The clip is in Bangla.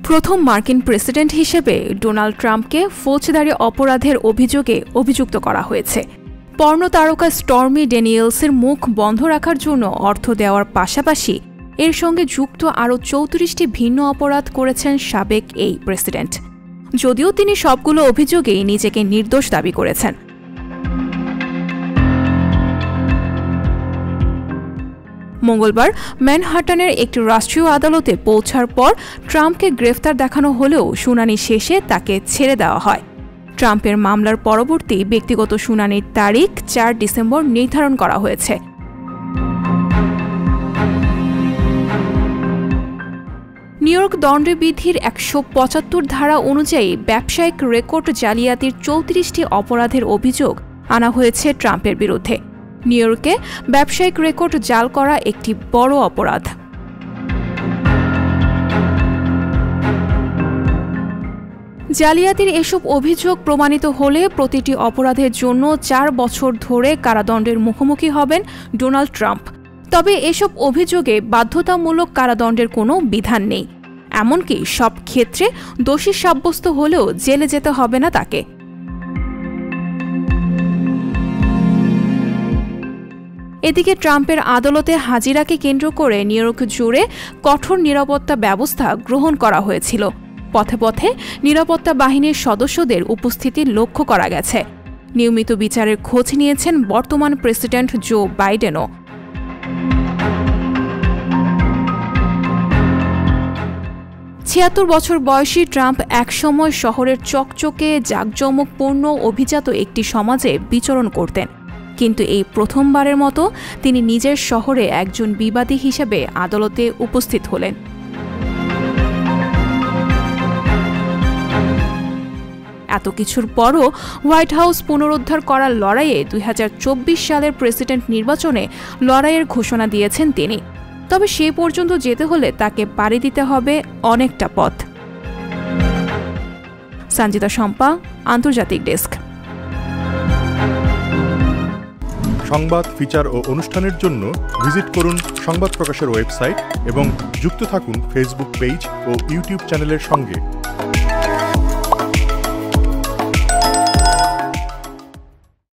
প্রথম মার্কিন প্রেসিডেন্ট হিসেবে ডোনাল্ড ট্রাম্পকে ফৌজদারি অপরাধের অভিযোগে অভিযুক্ত করা হয়েছে। পর্ন তারকা স্টর্মি ড্যানিয়েলসের মুখ বন্ধ রাখার জন্য অর্থ দেওয়ার পাশাপাশি এর সঙ্গে যুক্ত আরও ৩৪টি ভিন্ন অপরাধ করেছেন সাবেক এই প্রেসিডেন্ট, যদিও তিনি সবগুলো অভিযোগেই নিজেকে নির্দোষ দাবি করেছেন। মঙ্গলবার ম্যানহাটনের একটি রাষ্ট্রীয় আদালতে পৌঁছার পর ট্রাম্পকে গ্রেফতার দেখানো হলেও শুনানি শেষে তাকে ছেড়ে দেওয়া হয়। ট্রাম্পের মামলার পরবর্তী ব্যক্তিগত শুনানির তারিখ ৪ ডিসেম্বর নির্ধারণ করা হয়েছে। নিউইয়র্ক দণ্ডবিধির ১৭৫ ধারা অনুযায়ী ব্যবসায়িক রেকর্ড জালিয়াতির ৩৪টি অপরাধের অভিযোগ আনা হয়েছে ট্রাম্পের বিরুদ্ধে। নিউইয়র্কে ব্যবসায়িক রেকর্ড জাল করা একটি বড় অপরাধ। জালিয়াতির এসব অভিযোগ প্রমাণিত হলে প্রতিটি অপরাধের জন্য ৪ বছর ধরে কারাদণ্ডের মুখোমুখি হবেন ডোনাল্ড ট্রাম্প। তবে এসব অভিযোগে বাধ্যতামূলক কারাদণ্ডের কোনো বিধান নেই, এমনকি সব ক্ষেত্রে দোষী সাব্যস্ত হলেও জেলে যেতে হবে না তাকে। এদিকে ট্রাম্পের আদালতে হাজিরাকে কেন্দ্র করে নিউইয়র্ক জুড়ে কঠোর নিরাপত্তা ব্যবস্থা গ্রহণ করা হয়েছিল। পথে পথে নিরাপত্তা বাহিনীর সদস্যদের উপস্থিতি লক্ষ্য করা গেছে। নিয়মিত বিচারের খোঁজ নিয়েছেন বর্তমান প্রেসিডেন্ট জো বাইডেনও। ছিয়াত্তর বছর বয়সী ট্রাম্প একসময় শহরের চকচকে জাঁকজমকপূর্ণ অভিজাত একটি সমাজে বিচরণ করতেন, কিন্তু এই প্রথমবারের মতো তিনি নিজের শহরে একজন বিবাদী হিসেবে আদালতে উপস্থিত হলেন। এত কিছুর পরও হোয়াইট হাউস পুনরুদ্ধার করার লড়াইয়ে ২০২৪ সালের প্রেসিডেন্ট নির্বাচনে লড়াইয়ের ঘোষণা দিয়েছেন তিনি। তবে সে পর্যন্ত যেতে হলে তাকে পাড়ি দিতে হবে অনেকটা পথ। সঞ্জিতা শম্পা, আন্তর্জাতিক ডেস্ক। সংবাদ, ফিচার ও অনুষ্ঠানের জন্য ভিজিট করুন সংবাদ প্রকাশের ওয়েবসাইট এবং যুক্ত থাকুন ফেসবুক পেজ ও ইউটিউব চ্যানেলের সঙ্গে।